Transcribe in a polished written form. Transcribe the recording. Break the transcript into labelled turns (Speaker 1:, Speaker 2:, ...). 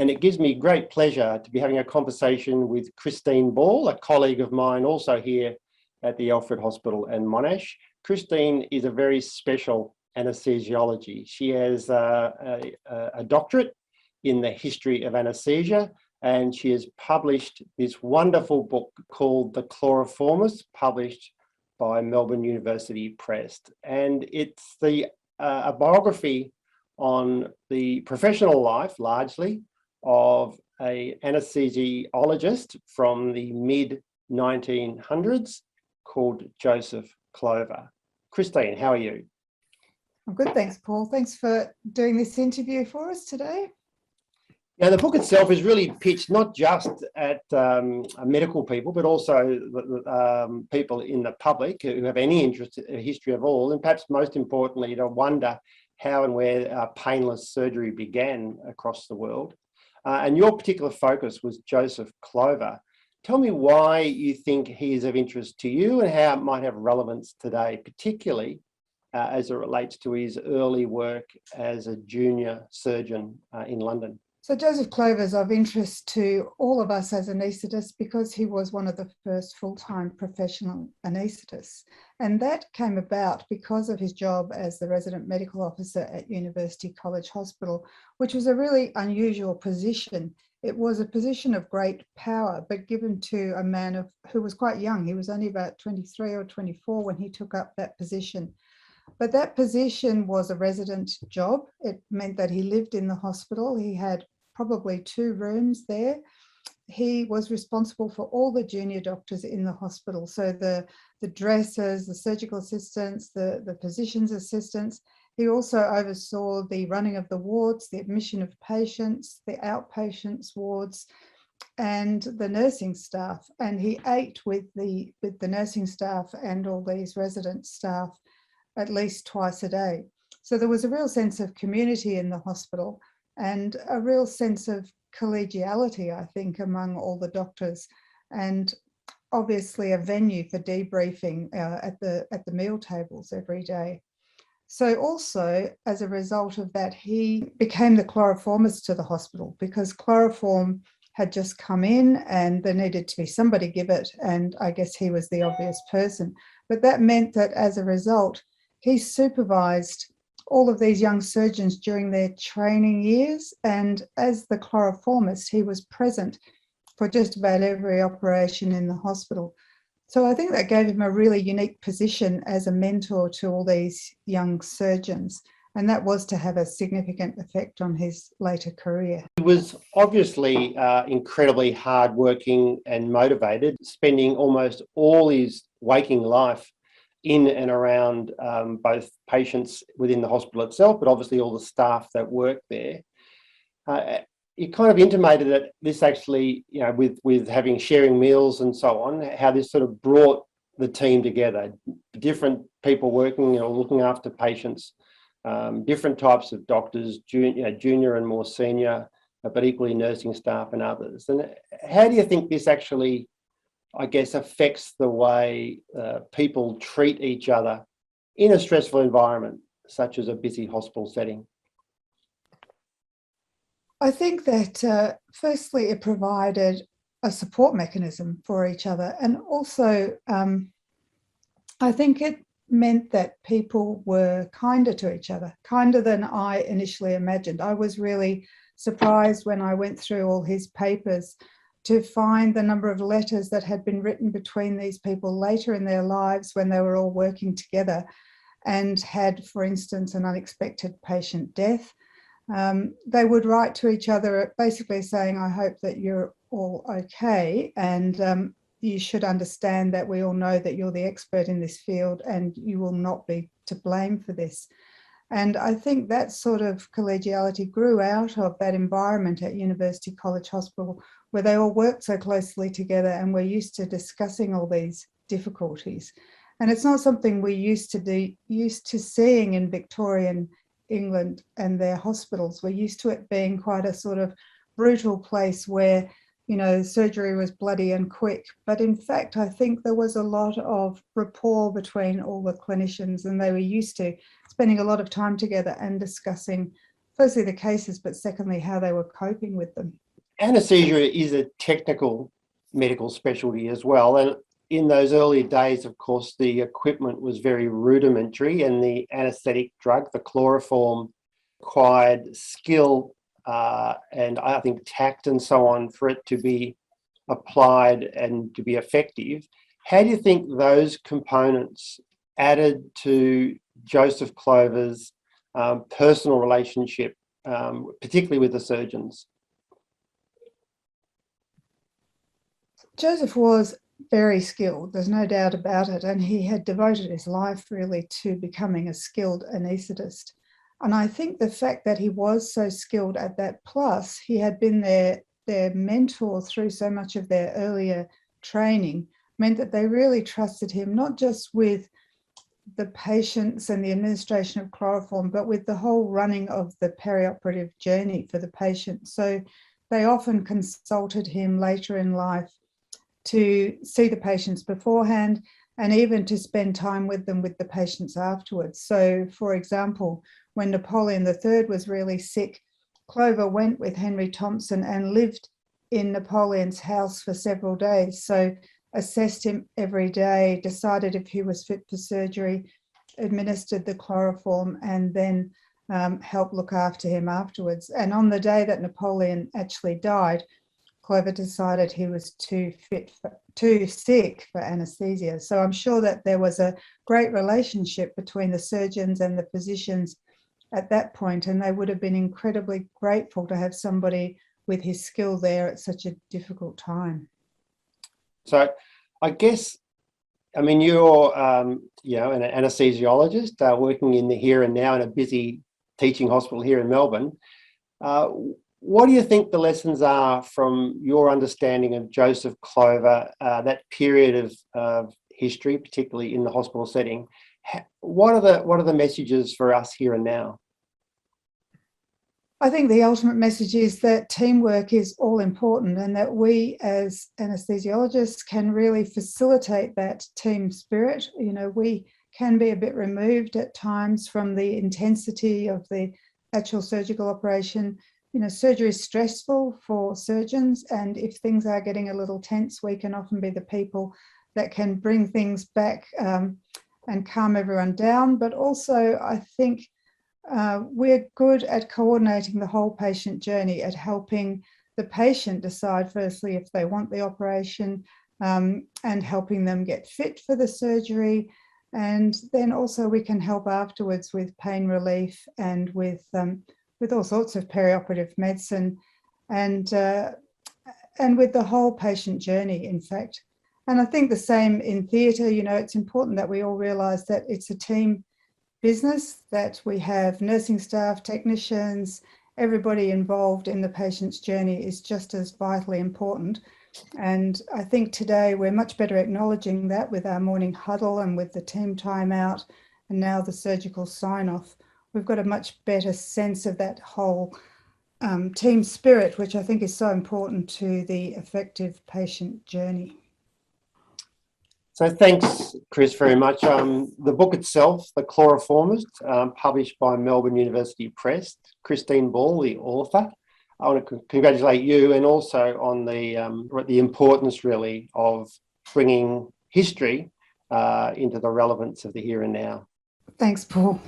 Speaker 1: And it gives me great pleasure to be having a conversation with Christine Ball, a colleague of mine also here at the Alfred Hospital and Monash. Christine is a very special anesthesiology. She has a doctorate in the history of anaesthesia, and she has published this wonderful book called The Chloroformist, published by Melbourne University Press. And it's a biography on the professional life, largely, of an anaesthesiologist from the mid-1900s called Joseph Clover. Christine, how are you?
Speaker 2: I'm good, thanks, Paul. Thanks for doing this interview for us today.
Speaker 1: Now, the book itself is really pitched not just at medical people, but also people in the public who have any interest in the history of all, and perhaps most importantly, to wonder how and where painless surgery began across the world. And your particular focus was Joseph Clover. Tell me why you think he is of interest to you and how it might have relevance today, particularly as it relates to his early work as a junior surgeon in London.
Speaker 2: So Joseph Clover is of interest to all of us as anaesthetists because he was one of the first full-time professional anaesthetists. And that came about because of his job as the resident medical officer at University College Hospital, which was a really unusual position. It was a position of great power, but given to a man who was quite young. He was only about 23 or 24 when he took up that position. But that position was a resident job. It meant that he lived in the hospital. He had probably 2 rooms there. He was responsible for all the junior doctors in the hospital. So the dressers, the surgical assistants, the physician's assistants. He also oversaw the running of the wards, the admission of patients, the outpatients wards, and the nursing staff. And he ate with the nursing staff and all these resident staff at least twice a day. So there was a real sense of community in the hospital and a real sense of collegiality, I think, among all the doctors, and obviously a venue for debriefing at the meal tables every day. So also, as a result of that, he became the chloroformist to the hospital because chloroform had just come in and there needed to be somebody give it, and I guess he was the obvious person. But that meant that as a result, he supervised all of these young surgeons during their training years, and as the chloroformist, he was present for just about every operation in the hospital. So I think that gave him a really unique position as a mentor to all these young surgeons, and that was to have a significant effect on his later career.
Speaker 1: He was obviously incredibly hardworking and motivated, spending almost all his waking life in and around both patients within the hospital itself, but obviously all the staff that work there. It kind of intimated that this actually, with having sharing meals and so on, how this sort of brought the team together. Different people working, looking after patients, different types of doctors, junior and more senior, but equally nursing staff and others. And how do you think this actually, I guess, affects the way people treat each other in a stressful environment, such as a busy hospital setting?
Speaker 2: I think that firstly, it provided a support mechanism for each other. And also, I think it meant that people were kinder to each other, kinder than I initially imagined. I was really surprised when I went through all his papers to find the number of letters that had been written between these people later in their lives when they were all working together and had, for instance, an unexpected patient death. They would write to each other basically saying, I hope that you're all okay, and you should understand that we all know that you're the expert in this field and you will not be to blame for this. And I think that sort of collegiality grew out of that environment at University College Hospital, where they all worked so closely together and were used to discussing all these difficulties. And it's not something we used to seeing in Victorian England and their hospitals. We're used to it being quite a sort of brutal place where, surgery was bloody and quick. But in fact, I think there was a lot of rapport between all the clinicians, and they were used to spending a lot of time together and discussing, firstly the cases, but secondly how they were coping with them.
Speaker 1: Anesthesia is a technical medical specialty as well. And in those early days, of course, the equipment was very rudimentary, and the anaesthetic drug, the chloroform, required skill and I think tact and so on for it to be applied and to be effective. How do you think those components added to Joseph Clover's personal relationship, particularly with the surgeons?
Speaker 2: Joseph was very skilled, there's no doubt about it, and he had devoted his life really to becoming a skilled anaesthetist. And I think the fact that he was so skilled at that, plus he had been their mentor through so much of their earlier training, meant that they really trusted him, not just with the patients and the administration of chloroform, but with the whole running of the perioperative journey for the patient. So they often consulted him later in life to see the patients beforehand and even to spend time with them with the patients afterwards. So, for example, when Napoleon III was really sick, Clover went with Henry Thompson and lived in Napoleon's house for several days. So assessed him every day, decided if he was fit for surgery, administered the chloroform, and then helped look after him afterwards. And on the day that Napoleon actually died, Clover decided he was too sick for anaesthesia. So I'm sure that there was a great relationship between the surgeons and the physicians at that point, and they would have been incredibly grateful to have somebody with his skill there at such a difficult time.
Speaker 1: So I guess, I mean, you're an anaesthesiologist working in the here and now in a busy teaching hospital here in Melbourne. What do you think the lessons are from your understanding of Joseph Clover, that period of history, particularly in the hospital setting? What are the messages for us here and now?
Speaker 2: I think the ultimate message is that teamwork is all important, and that we as anesthesiologists can really facilitate that team spirit. You know, we can be a bit removed at times from the intensity of the actual surgical operation. You know, surgery is stressful for surgeons, and if things are getting a little tense, we can often be the people that can bring things back and calm everyone down. But also, I think we're good at coordinating the whole patient journey, at helping the patient decide firstly if they want the operation, and helping them get fit for the surgery. And then also we can help afterwards with pain relief and with all sorts of perioperative medicine, and with the whole patient journey, in fact. And I think the same in theatre. You know, it's important that we all realise that it's a team business, that we have nursing staff, technicians, everybody involved in the patient's journey is just as vitally important. And I think today we're much better acknowledging that with our morning huddle and with the team timeout and now the surgical sign-off. We've got a much better sense of that whole team spirit, which I think is so important to the effective patient journey.
Speaker 1: So thanks, Chris, very much. The book itself, The Chloroformist, published by Melbourne University Press, Christine Ball, the author. I want to congratulate you, and also on the importance really of bringing history into the relevance of the here and now.
Speaker 2: Thanks, Paul.